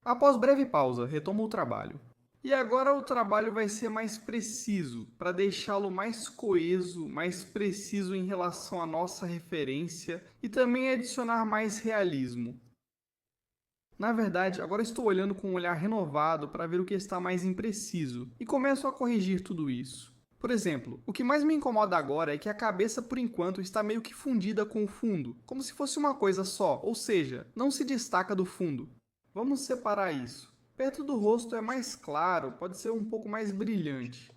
Após breve pausa, retomo o trabalho. E agora o trabalho vai ser mais preciso, para deixá-lo mais coeso, mais preciso em relação à nossa referência e também adicionar mais realismo. Na verdade, agora estou olhando com um olhar renovado para ver o que está mais impreciso e começo a corrigir tudo isso. Por exemplo, o que mais me incomoda agora é que a cabeça por enquanto está meio que fundida com o fundo, como se fosse uma coisa só, ou seja, não se destaca do fundo. Vamos separar isso. Perto do rosto é mais claro, pode ser um pouco mais brilhante.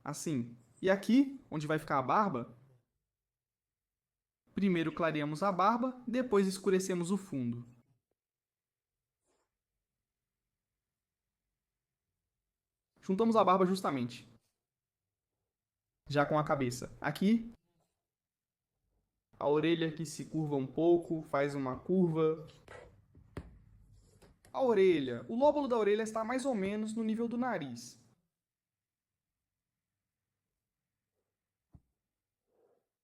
Assim. E aqui, onde vai ficar a barba, primeiro clareamos a barba, depois escurecemos o fundo. Juntamos a barba justamente, já com a cabeça. Aqui, a orelha que se curva um pouco, faz uma curva. A orelha. O lóbulo da orelha está mais ou menos no nível do nariz.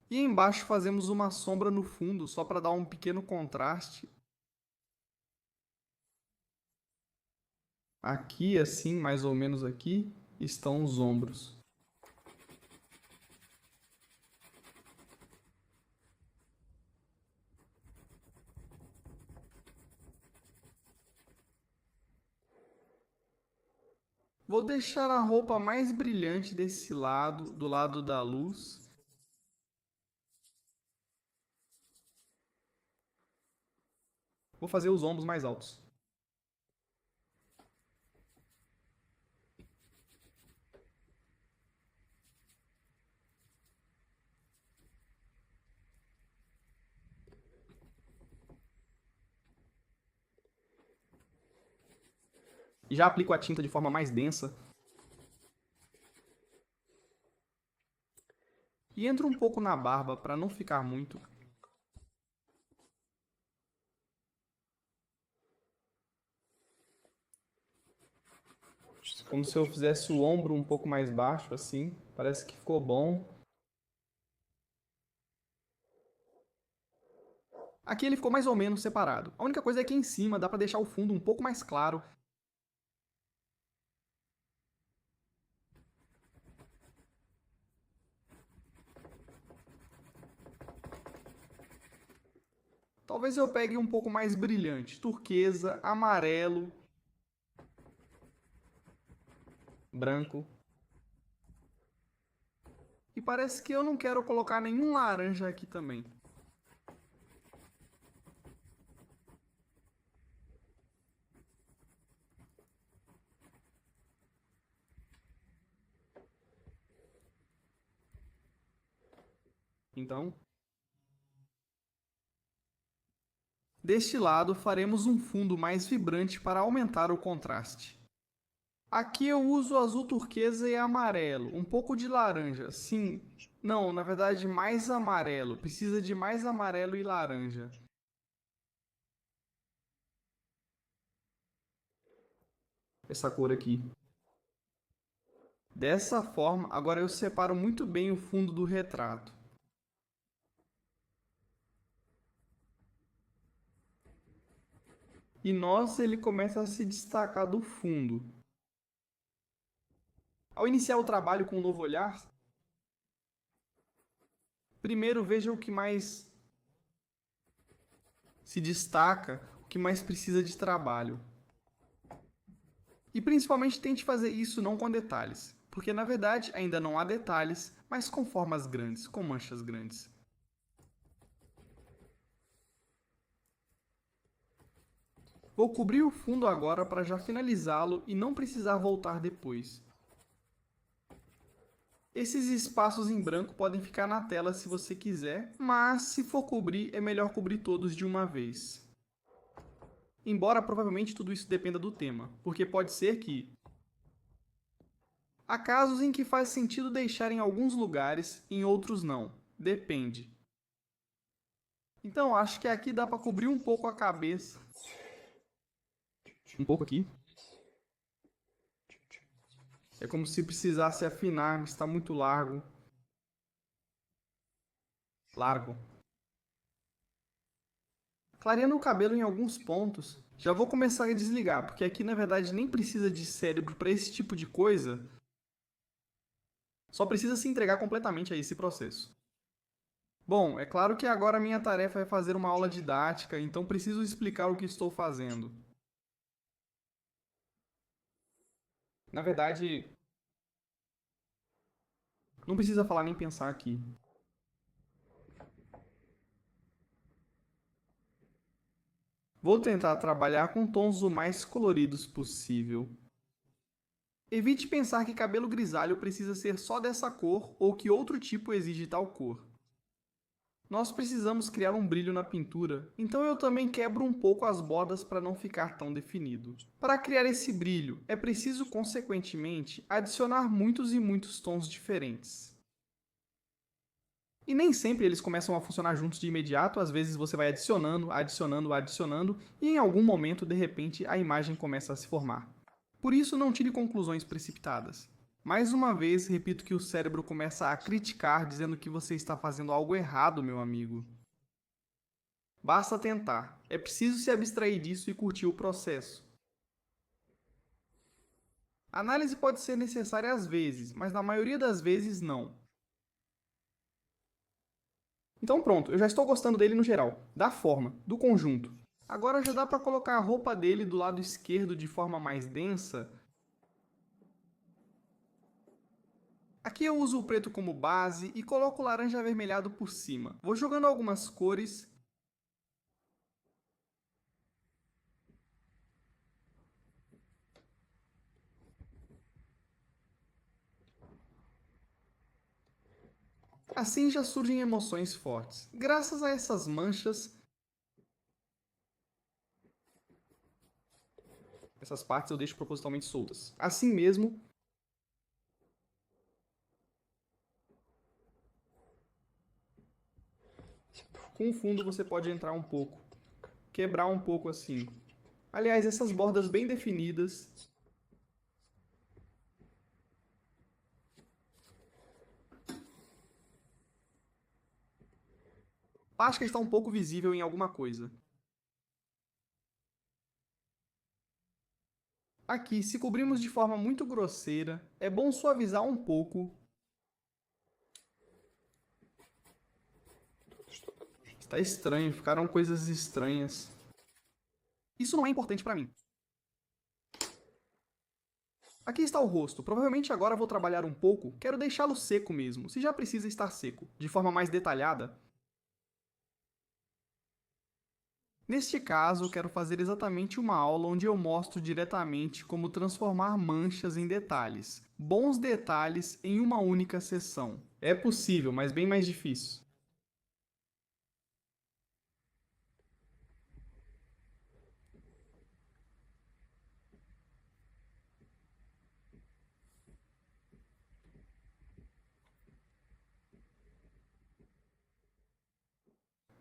E embaixo fazemos uma sombra no fundo, só para dar um pequeno contraste. Aqui, assim, mais ou menos aqui, estão os ombros. Vou deixar a roupa mais brilhante desse lado, do lado da luz. Vou fazer os ombros mais altos. E já aplico a tinta de forma mais densa. E entro um pouco na barba para não ficar muito. Como se eu fizesse o ombro um pouco mais baixo, assim. Parece que ficou bom. Aqui ele ficou mais ou menos separado. A única coisa é que em cima dá para deixar o fundo um pouco mais claro. Talvez eu pegue um pouco mais brilhante. Turquesa, amarelo, branco. E parece que eu não quero colocar nenhum laranja aqui também. Então, deste lado faremos um fundo mais vibrante para aumentar o contraste. Aqui eu uso azul turquesa e amarelo, um pouco de laranja. Sim, não, na verdade mais amarelo. Precisa de mais amarelo e laranja. Essa cor aqui. Dessa forma, agora eu separo muito bem o fundo do retrato. E nossa, ele começa a se destacar do fundo. Ao iniciar o trabalho com um novo olhar, primeiro veja o que mais se destaca, o que mais precisa de trabalho. E principalmente tente fazer isso não com detalhes, porque na verdade ainda não há detalhes, mas com formas grandes, com manchas grandes. Vou cobrir o fundo agora para já finalizá-lo e não precisar voltar depois. Esses espaços em branco podem ficar na tela se você quiser, mas se for cobrir, é melhor cobrir todos de uma vez. Embora provavelmente tudo isso dependa do tema, porque pode ser que há casos em que faz sentido deixar em alguns lugares, em outros não. Depende. Então, acho que aqui dá para cobrir um pouco a cabeça. Um pouco aqui. É como se precisasse afinar, está muito largo. Largo. Clareando o cabelo em alguns pontos. Já vou começar a desligar, porque aqui na verdade nem precisa de cérebro para esse tipo de coisa. Só precisa se entregar completamente a esse processo. Bom, é claro que agora a minha tarefa é fazer uma aula didática, então preciso explicar o que estou fazendo. Na verdade, não precisa falar nem pensar aqui. Vou tentar trabalhar com tons o mais coloridos possível. Evite pensar que cabelo grisalho precisa ser só dessa cor ou que outro tipo exige tal cor. Nós precisamos criar um brilho na pintura, então eu também quebro um pouco as bordas para não ficar tão definido. Para criar esse brilho, é preciso, consequentemente, adicionar muitos e muitos tons diferentes. E nem sempre eles começam a funcionar juntos de imediato, às vezes você vai adicionando, adicionando, adicionando, e em algum momento, de repente, a imagem começa a se formar. Por isso, não tire conclusões precipitadas. Mais uma vez, repito que o cérebro começa a criticar, dizendo que você está fazendo algo errado, meu amigo. Basta tentar. É preciso se abstrair disso e curtir o processo. A análise pode ser necessária às vezes, mas na maioria das vezes não. Então pronto, eu já estou gostando dele no geral, da forma, do conjunto. Agora já dá para colocar a roupa dele do lado esquerdo de forma mais densa. Aqui eu uso o preto como base e coloco o laranja avermelhado por cima. Vou jogando algumas cores. Assim já surgem emoções fortes. Graças a essas manchas, essas partes eu deixo propositalmente soltas. Assim mesmo, com o fundo você pode entrar um pouco, quebrar um pouco assim. Aliás, essas bordas bem definidas. Acho que está um pouco visível em alguma coisa. Aqui, se cobrimos de forma muito grosseira, é bom suavizar um pouco. Está estranho, ficaram coisas estranhas. Isso não é importante para mim. Aqui está o rosto. Provavelmente agora vou trabalhar um pouco. Quero deixá-lo seco mesmo, se já precisa estar seco, de forma mais detalhada. Neste caso, quero fazer exatamente uma aula onde eu mostro diretamente como transformar manchas em detalhes. Bons detalhes em uma única sessão. É possível, mas bem mais difícil.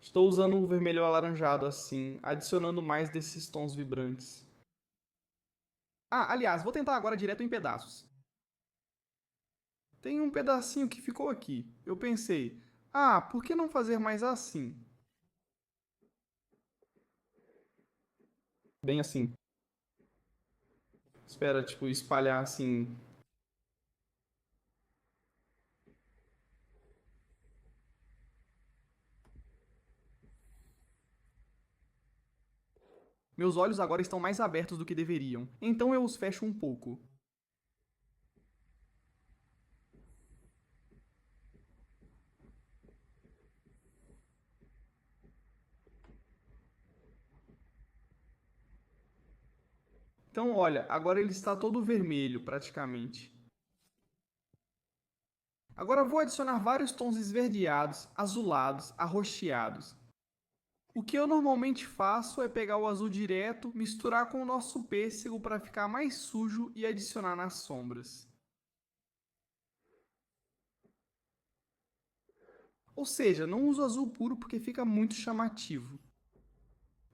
Estou usando um vermelho alaranjado assim, adicionando mais desses tons vibrantes. Ah, aliás, vou tentar agora direto em pedaços. Tem um pedacinho que ficou aqui. Eu pensei, por que não fazer mais assim? Bem assim. Espera, tipo, espalhar assim. Meus olhos agora estão mais abertos do que deveriam, então eu os fecho um pouco. Então, olha, agora ele está todo vermelho, praticamente. Agora vou adicionar vários tons esverdeados, azulados, arroxeados. O que eu normalmente faço é pegar o azul direto, misturar com o nosso pêssego para ficar mais sujo e adicionar nas sombras. Ou seja, não uso azul puro porque fica muito chamativo.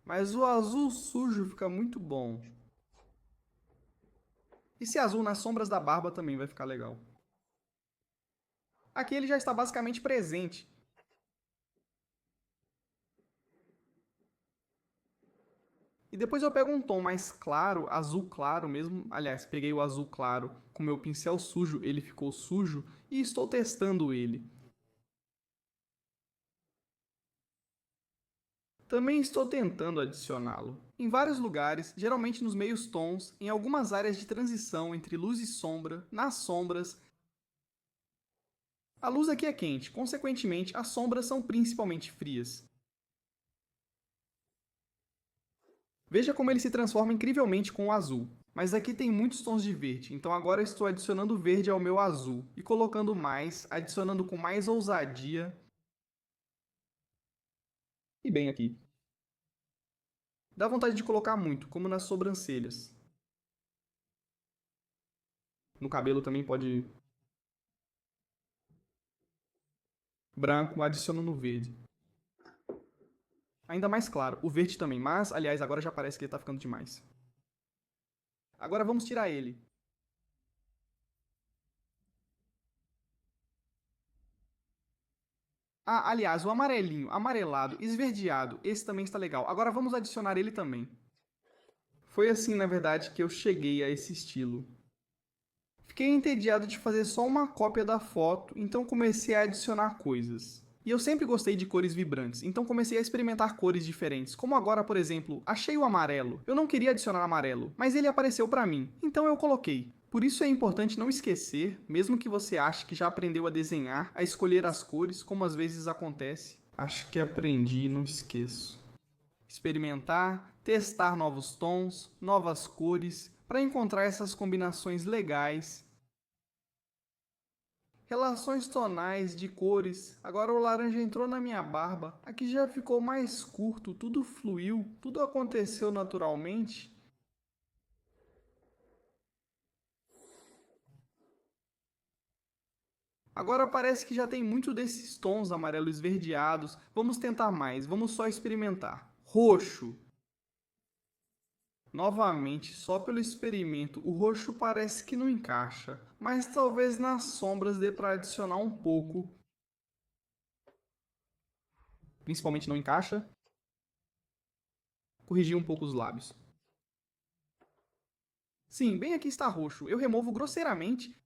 Mas o azul sujo fica muito bom. Esse azul nas sombras da barba também vai ficar legal. Aqui ele já está basicamente presente. E depois eu pego um tom mais claro, azul claro mesmo. Aliás, peguei o azul claro com meu pincel sujo, ele ficou sujo, e estou testando ele. Também estou tentando adicioná-lo. Em vários lugares, geralmente nos meios tons, em algumas áreas de transição entre luz e sombra, nas sombras. A luz aqui é quente, consequentemente as sombras são principalmente frias. Veja como ele se transforma incrivelmente com o azul. Mas aqui tem muitos tons de verde, então agora estou adicionando verde ao meu azul e colocando mais, adicionando com mais ousadia. E bem aqui. Dá vontade de colocar muito, como nas sobrancelhas. No cabelo também pode branco, adicionando verde. Ainda mais claro, o verde também, mas, aliás, agora já parece que ele está ficando demais. Agora vamos tirar ele. Ah, aliás, o amarelinho, amarelado, esverdeado, esse também está legal. Agora vamos adicionar ele também. Foi assim, na verdade, que eu cheguei a esse estilo. Fiquei entediado de fazer só uma cópia da foto, então comecei a adicionar coisas. E eu sempre gostei de cores vibrantes, então comecei a experimentar cores diferentes, como agora, por exemplo, achei o amarelo. Eu não queria adicionar amarelo, mas ele apareceu pra mim, então eu coloquei. Por isso é importante não esquecer, mesmo que você ache que já aprendeu a desenhar, a escolher as cores, como às vezes acontece. Acho que aprendi e não esqueço. Experimentar, testar novos tons, novas cores, para encontrar essas combinações legais. Relações tonais de cores. Agora o laranja entrou na minha barba. Aqui já ficou mais curto, tudo fluiu, tudo aconteceu naturalmente. Agora parece que já tem muito desses tons amarelo esverdeados. Vamos tentar mais, vamos só experimentar. Roxo. Novamente, só pelo experimento, o roxo parece que não encaixa, mas talvez nas sombras dê para adicionar um pouco. Principalmente não encaixa. Corrigir um pouco os lábios. Sim, bem aqui está roxo. Eu removo grosseiramente.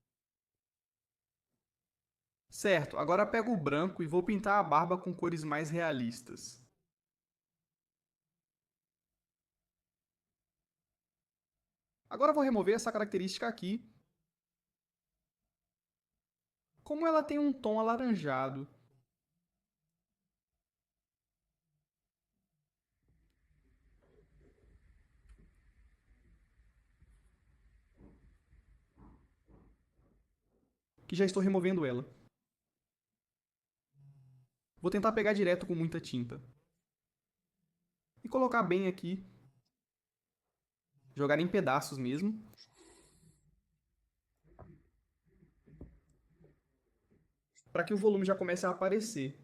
Certo, agora pego o branco e vou pintar a barba com cores mais realistas. Agora vou remover essa característica aqui. Como ela tem um tom alaranjado, que já estou removendo ela. Vou tentar pegar direto com muita tinta. E colocar bem aqui. Jogar em pedaços mesmo. Para que o volume já comece a aparecer.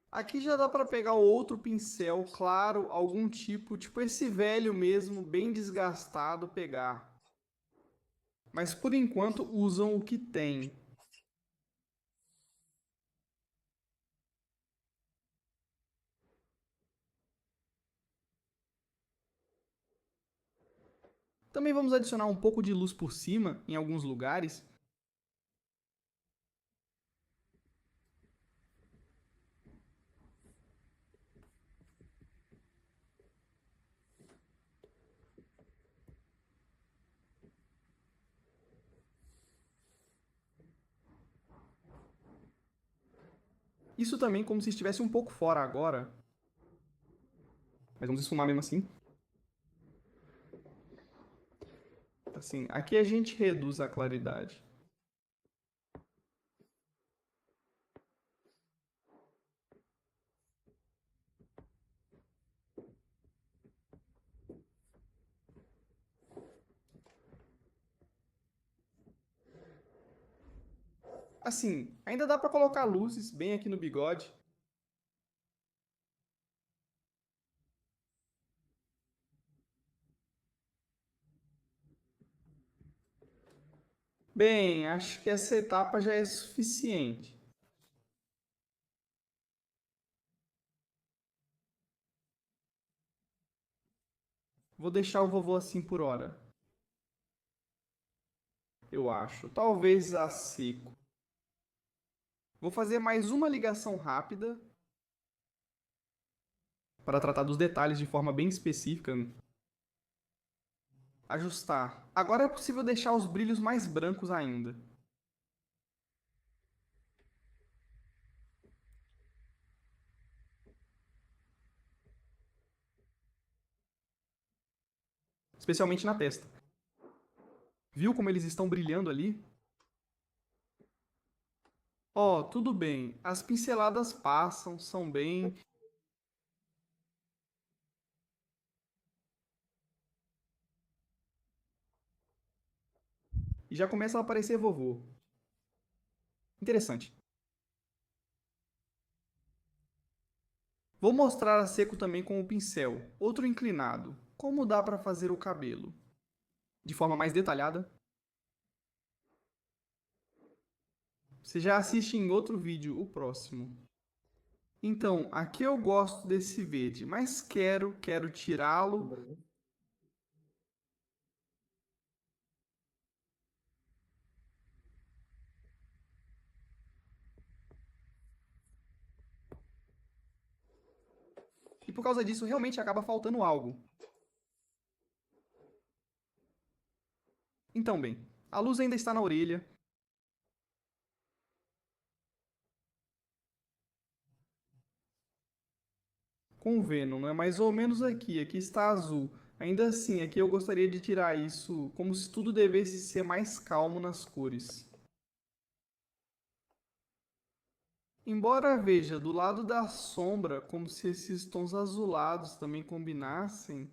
Aqui já dá para pegar outro pincel, claro, algum tipo esse velho mesmo, bem desgastado, pegar. Mas por enquanto usam o que tem. Também vamos adicionar um pouco de luz por cima, em alguns lugares. Isso também como se estivesse um pouco fora agora. Mas vamos esfumar mesmo assim. Assim, aqui a gente reduz a claridade. Assim, ainda dá para colocar luzes bem aqui no bigode. Bem, acho que essa etapa já é suficiente. Vou deixar o vovô assim por hora, eu acho. Talvez a seco. Vou fazer mais uma ligação rápida para tratar dos detalhes de forma bem específica. Ajustar. Agora é possível deixar os brilhos mais brancos ainda. Especialmente na testa. Viu como eles estão brilhando ali? Ó, tudo bem. As pinceladas passam, são bem. E já começa a aparecer vovô. Interessante. Vou mostrar a seco também com o pincel. Outro inclinado. Como dá para fazer o cabelo? De forma mais detalhada. Você já assiste em outro vídeo, o próximo. Então, aqui eu gosto desse verde, mas quero tirá-lo. E por causa disso, realmente acaba faltando algo. Então, bem, a luz ainda está na orelha. Com o Venom, não é mais ou menos aqui. Aqui está azul. Ainda assim, aqui eu gostaria de tirar isso como se tudo devesse ser mais calmo nas cores. Embora veja do lado da sombra como se esses tons azulados também combinassem,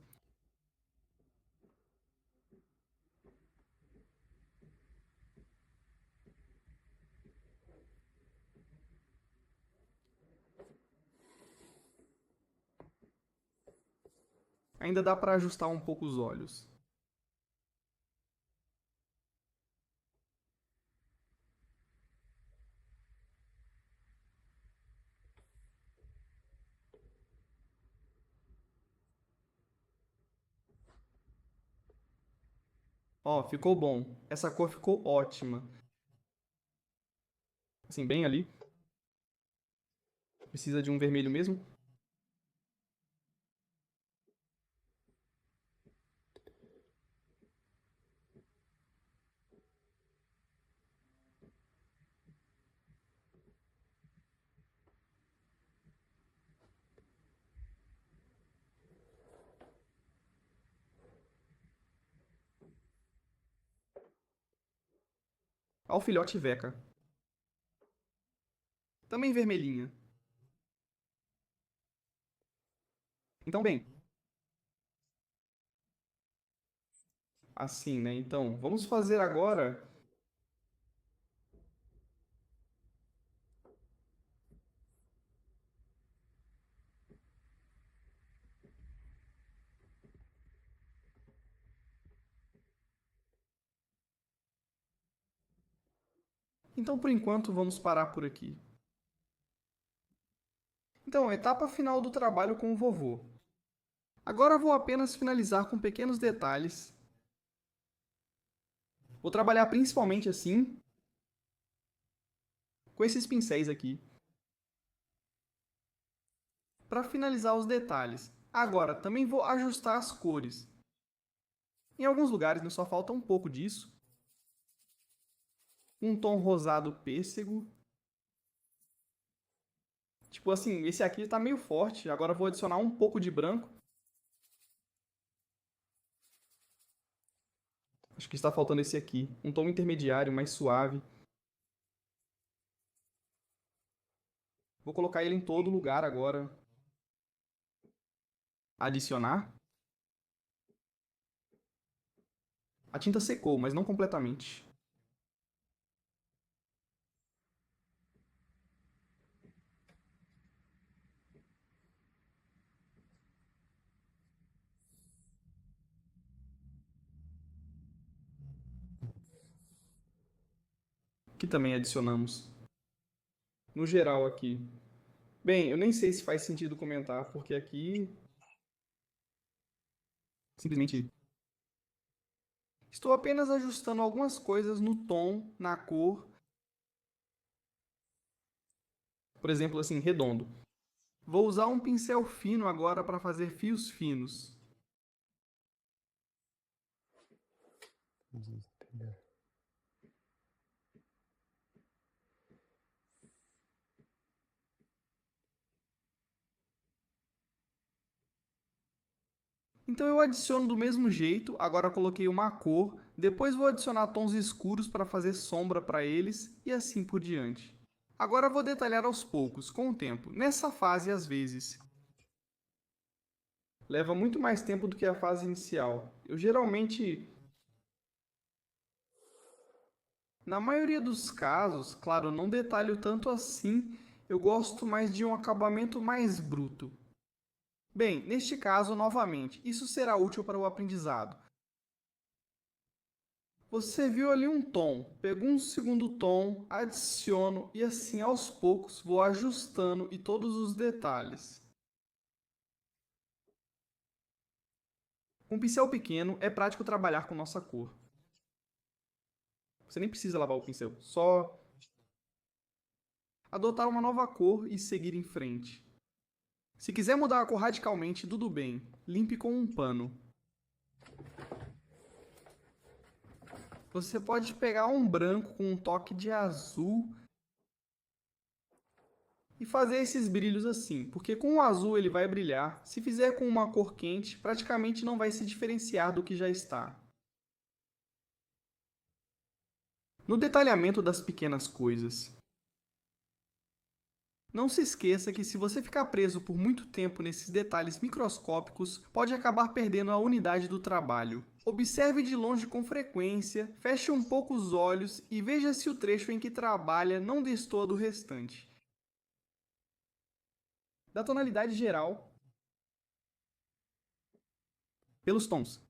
ainda dá para ajustar um pouco os olhos. Ó, ficou bom. Essa cor ficou ótima. Assim, bem ali. Precisa de um vermelho mesmo? Ao filhote Veca. Também vermelhinha. Então, bem, assim, né? Então, vamos fazer agora. Então, por enquanto, vamos parar por aqui. Então, etapa final do trabalho com o vovô. Agora vou apenas finalizar com pequenos detalhes. Vou trabalhar principalmente assim, com esses pincéis aqui, para finalizar os detalhes. Agora, também vou ajustar as cores. Em alguns lugares nos só falta um pouco disso. Um tom rosado pêssego. Tipo assim, esse aqui está meio forte. Agora vou adicionar um pouco de branco. Acho que está faltando esse aqui. Um tom intermediário, mais suave. Vou colocar ele em todo lugar agora. Adicionar. A tinta secou, mas não completamente. que também adicionamos. No geral aqui. Bem, eu nem sei se faz sentido comentar, porque aqui simplesmente estou apenas ajustando algumas coisas no tom, na cor, por exemplo, assim, redondo. Vou usar um pincel fino agora para fazer fios finos. Então eu adiciono do mesmo jeito, agora coloquei uma cor, depois vou adicionar tons escuros para fazer sombra para eles e assim por diante. Agora vou detalhar aos poucos, com o tempo. Nessa fase, às vezes, leva muito mais tempo do que a fase inicial. Eu geralmente, na maioria dos casos, claro, não detalho tanto assim, eu gosto mais de um acabamento mais bruto. Bem, neste caso, novamente, isso será útil para o aprendizado. Você viu ali um tom, pegou um segundo tom, adiciono e assim aos poucos vou ajustando e todos os detalhes. Com um pincel pequeno é prático trabalhar com nossa cor. Você nem precisa lavar o pincel, só adotar uma nova cor e seguir em frente. Se quiser mudar a cor radicalmente, tudo bem, limpe com um pano. Você pode pegar um branco com um toque de azul e fazer esses brilhos assim, porque com o azul ele vai brilhar, se fizer com uma cor quente, praticamente não vai se diferenciar do que já está. No detalhamento das pequenas coisas. Não se esqueça que se você ficar preso por muito tempo nesses detalhes microscópicos, pode acabar perdendo a unidade do trabalho. Observe de longe com frequência, feche um pouco os olhos e veja se o trecho em que trabalha não destoa do restante. Da tonalidade geral, pelos tons.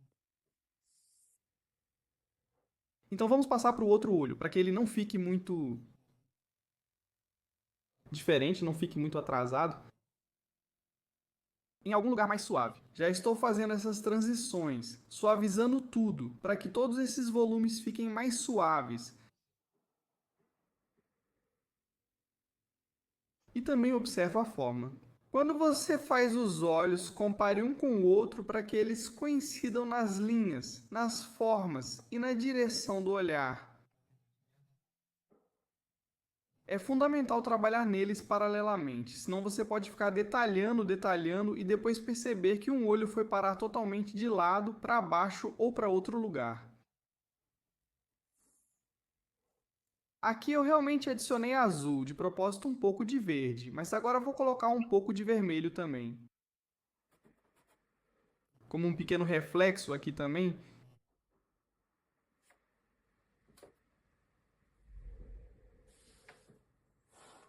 Então vamos passar para o outro olho, para que ele não fique muito diferente, não fique muito atrasado. Em algum lugar mais suave. Já estou fazendo essas transições, suavizando tudo, para que todos esses volumes fiquem mais suaves. E também observo a forma. Quando você faz os olhos, compare um com o outro para que eles coincidam nas linhas, nas formas e na direção do olhar. É fundamental trabalhar neles paralelamente, senão você pode ficar detalhando, detalhando e depois perceber que um olho foi parar totalmente de lado, para baixo ou para outro lugar. Aqui eu realmente adicionei azul, de propósito um pouco de verde, mas agora vou colocar um pouco de vermelho também. Como um pequeno reflexo aqui também.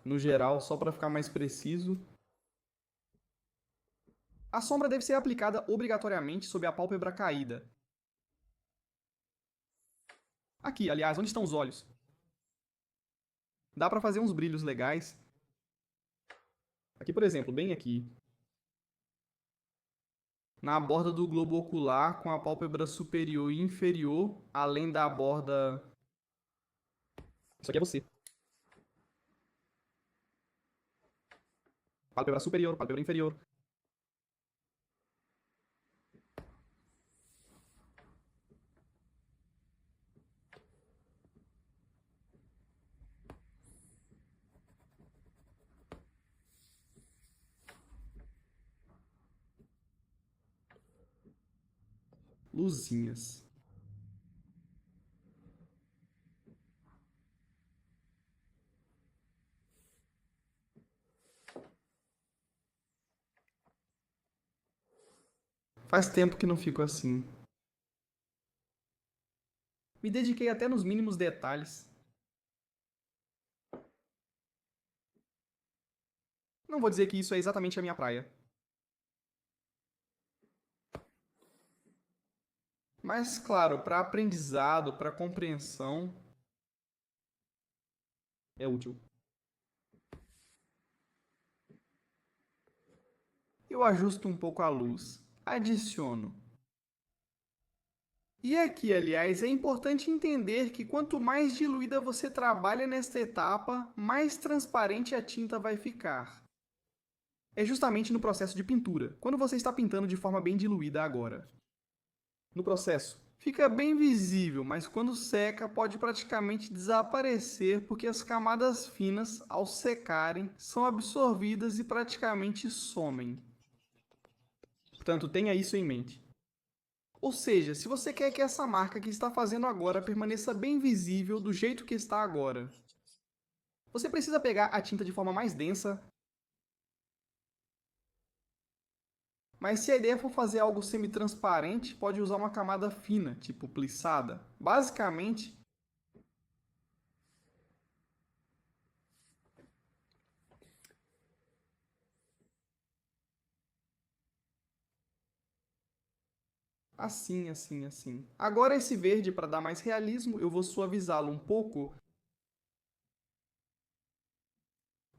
No geral, só para ficar mais preciso. A sombra deve ser aplicada obrigatoriamente sob a pálpebra caída. Aqui, aliás, onde estão os olhos? Dá para fazer uns brilhos legais. Aqui, por exemplo, bem aqui. Na borda do globo ocular, com a pálpebra superior e inferior, além da borda... Isso aqui é você. Pálpebra superior, pálpebra inferior. Luzinhas. Faz tempo que não fico assim. Me dediquei até nos mínimos detalhes. Não vou dizer que isso é exatamente a minha praia. Mas, claro, para aprendizado, para compreensão, É útil. Eu ajusto um pouco a luz. Adiciono. E aqui, aliás, é importante entender que quanto mais diluída você trabalha nesta etapa, mais transparente a tinta vai ficar. É justamente no processo de pintura, quando você está pintando de forma bem diluída agora. No processo, fica bem visível, mas quando seca pode praticamente desaparecer porque as camadas finas, ao secarem, são absorvidas e praticamente somem. Portanto, tenha isso em mente. Ou seja, se você quer que essa marca que está fazendo agora permaneça bem visível do jeito que está agora, você precisa pegar a tinta de forma mais densa, mas se a ideia for fazer algo semi-transparente, pode usar uma camada fina, tipo plissada. Basicamente, assim, assim, assim. Agora esse verde, para dar mais realismo, eu vou suavizá-lo um pouco.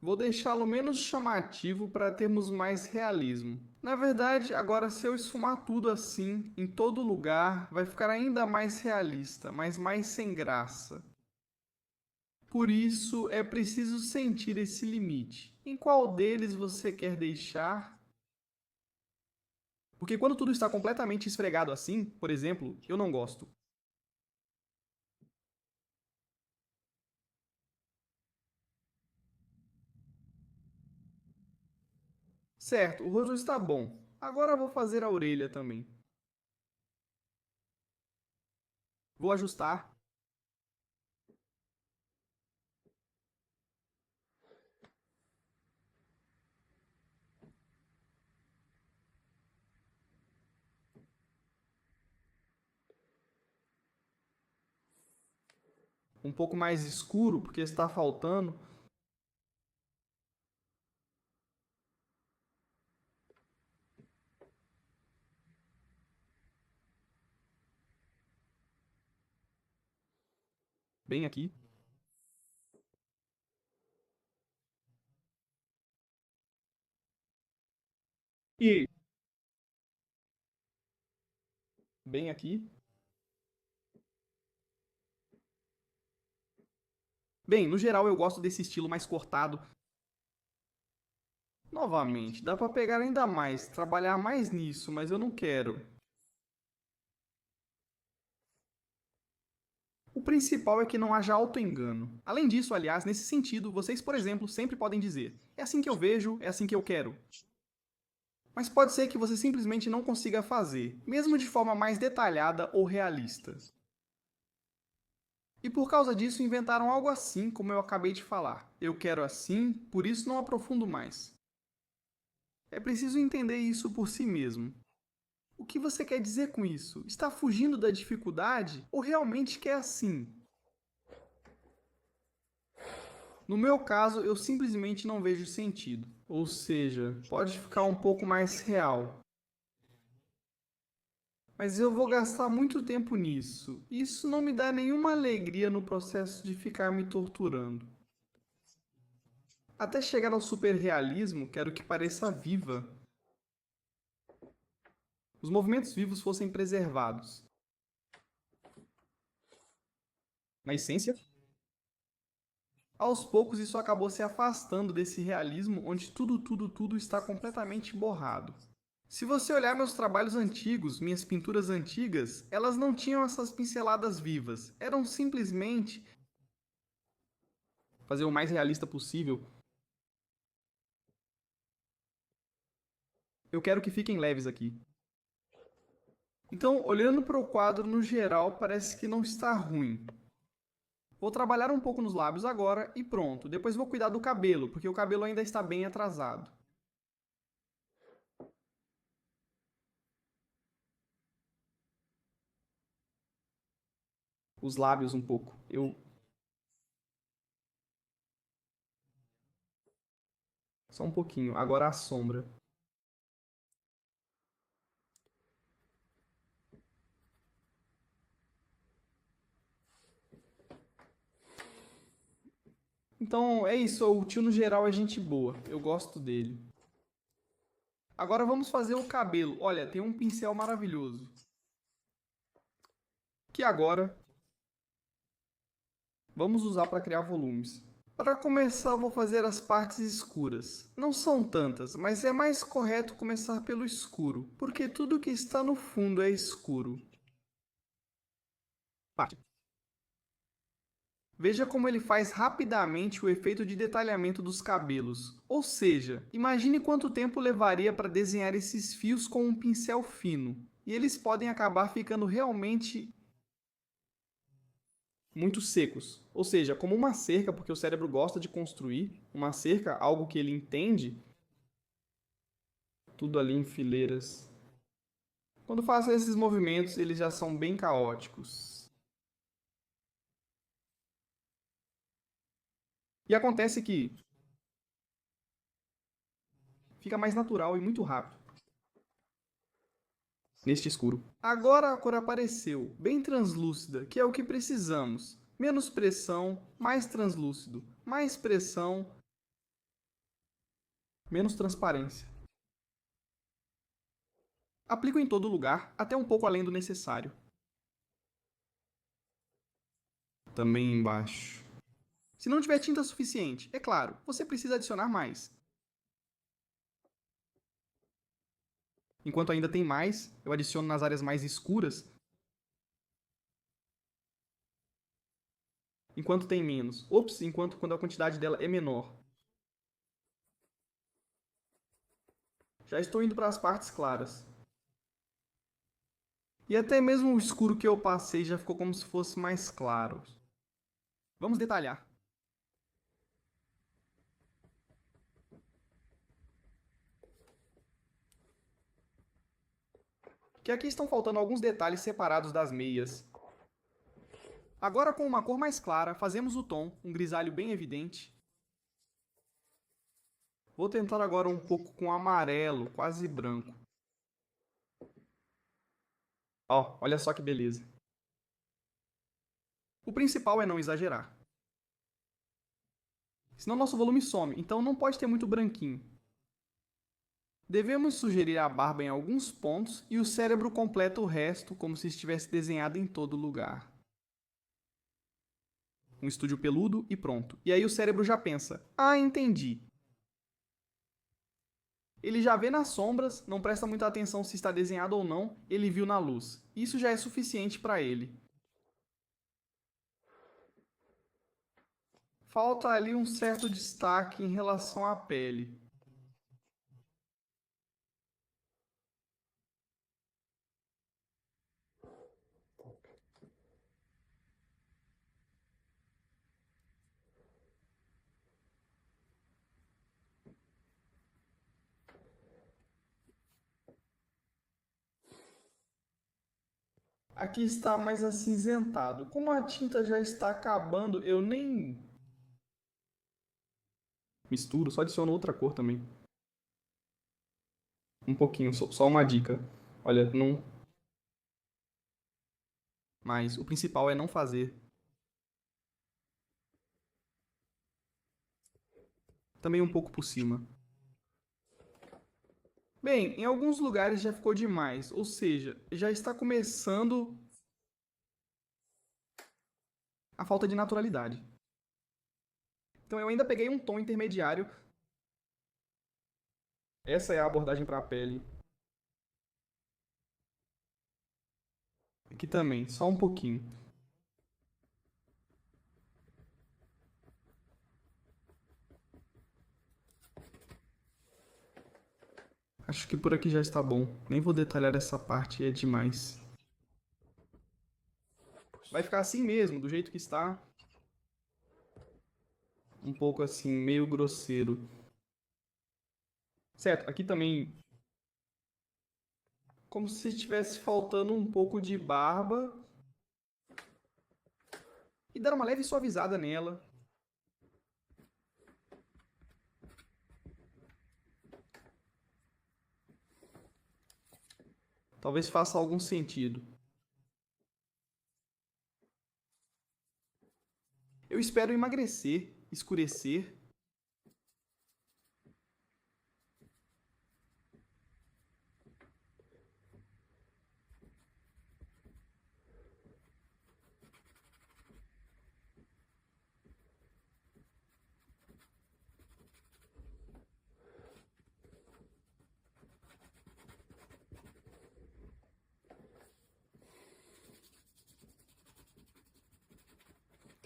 Vou deixá-lo menos chamativo para termos mais realismo. Na verdade, agora se eu esfumar tudo assim, em todo lugar, vai ficar ainda mais realista, mas mais sem graça. Por isso, é preciso sentir esse limite. Em qual deles você quer deixar? Porque quando tudo está completamente esfregado assim, por exemplo, eu não gosto. Certo, o rosto está bom. Agora vou fazer a orelha também. Vou ajustar um pouco mais escuro, porque está faltando. Bem aqui. E bem aqui. Bem, no geral eu gosto desse estilo mais cortado. Novamente, dá para pegar ainda mais, trabalhar mais nisso, mas eu não quero. O principal é que não haja auto-engano. Além disso, aliás, nesse sentido, vocês, por exemplo, sempre podem dizer: é assim que eu vejo, é assim que eu quero. Mas pode ser que você simplesmente não consiga fazer, mesmo de forma mais detalhada ou realista. E por causa disso inventaram algo assim, como eu acabei de falar. Eu quero assim, por isso não aprofundo mais. É preciso entender isso por si mesmo. O que você quer dizer com isso? Está fugindo da dificuldade ou realmente quer assim? No meu caso, eu simplesmente não vejo sentido. Ou seja, pode ficar um pouco mais real. Mas eu vou gastar muito tempo nisso. Isso não me dá nenhuma alegria no processo de ficar me torturando. Até chegar ao superrealismo, quero que pareça viva. Os movimentos vivos fossem preservados. Na essência, aos poucos isso acabou se afastando desse realismo onde tudo está completamente borrado. Se você olhar meus trabalhos antigos, minhas pinturas antigas, elas não tinham essas pinceladas vivas. Eram simplesmente fazer o mais realista possível. Eu quero que fiquem leves aqui. Então, olhando para o quadro no geral, parece que não está ruim. Vou trabalhar um pouco nos lábios agora e pronto. Depois vou cuidar do cabelo, porque o cabelo ainda está bem atrasado. Os lábios um pouco. Só um pouquinho. Agora a sombra. Então é isso, o tio no geral é gente boa, eu gosto dele. Agora vamos fazer o cabelo. Olha, tem um pincel maravilhoso. Que agora vamos usar para criar volumes. Para começar, vou fazer as partes escuras. Não são tantas, mas é mais correto começar pelo escuro, porque tudo que está no fundo é escuro. Parte. Veja como ele faz rapidamente o efeito de detalhamento dos cabelos. Ou seja, imagine quanto tempo levaria para desenhar esses fios com um pincel fino. E eles podem acabar ficando realmente muito secos. Ou seja, como uma cerca, porque o cérebro gosta de construir uma cerca, algo que ele entende, tudo ali em fileiras. Quando faço esses movimentos, eles já são bem caóticos. E acontece que fica mais natural e muito rápido neste escuro. Agora a cor apareceu, bem translúcida, que é o que precisamos. Menos pressão, mais translúcido. Mais pressão, menos transparência. Aplico em todo lugar, até um pouco além do necessário. Também embaixo. Se não tiver tinta suficiente, é claro, você precisa adicionar mais. Enquanto ainda tem mais, eu adiciono nas áreas mais escuras. Enquanto tem menos. Ops, enquanto quando a quantidade dela é menor. Já estou indo para as partes claras. E até mesmo o escuro que eu passei já ficou como se fosse mais claro. Vamos detalhar. Que aqui estão faltando alguns detalhes separados das meias. Agora com uma cor mais clara, fazemos o tom, um grisalho bem evidente. Vou tentar agora um pouco com amarelo, quase branco. Ó, olha só que beleza. O principal é não exagerar. Senão nosso volume some, então não pode ter muito branquinho. Devemos sugerir a barba em alguns pontos e o cérebro completa o resto como se estivesse desenhado em todo lugar. Um estúdio peludo e pronto. E aí o cérebro já pensa: ah, entendi. Ele já vê nas sombras, não presta muita atenção se está desenhado ou não, ele viu na luz. Isso já é suficiente para ele. Falta ali um certo destaque em relação à pele. Aqui está mais acinzentado. Como a tinta já está acabando, eu nem misturo, só adiciono outra cor também. Um pouquinho, só uma dica. Olha, não. Mas o principal é não fazer. Também um pouco por cima. Bem, em alguns lugares já ficou demais, ou seja, já está começando a falta de naturalidade. Então eu ainda peguei um tom intermediário. Essa é a abordagem para a pele. Aqui também, só um pouquinho. Acho que por aqui já está bom. Nem vou detalhar essa parte, é demais. Vai ficar assim mesmo, do jeito que está. Um pouco assim, meio grosseiro. Certo, aqui também, como se estivesse faltando um pouco de barba. E dar uma leve suavizada nela. Talvez faça algum sentido. Eu espero emagrecer escurecer.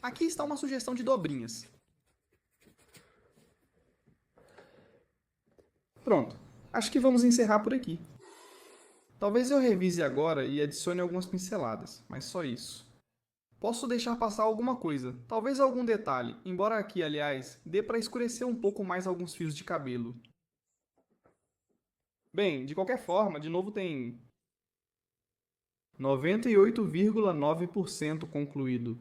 Aqui está uma sugestão de dobrinhas. Pronto, acho que vamos encerrar por aqui. Talvez eu revise agora e adicione algumas pinceladas, mas só isso. Posso deixar passar alguma coisa, talvez algum detalhe, embora aqui, aliás, dê para escurecer um pouco mais alguns fios de cabelo. Bem, de qualquer forma, de novo tem 98,9% concluído.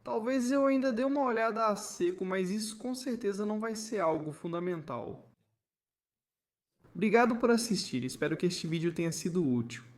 Talvez eu ainda dê uma olhada a seco, mas isso com certeza não vai ser algo fundamental. Obrigado por assistir, espero que este vídeo tenha sido útil.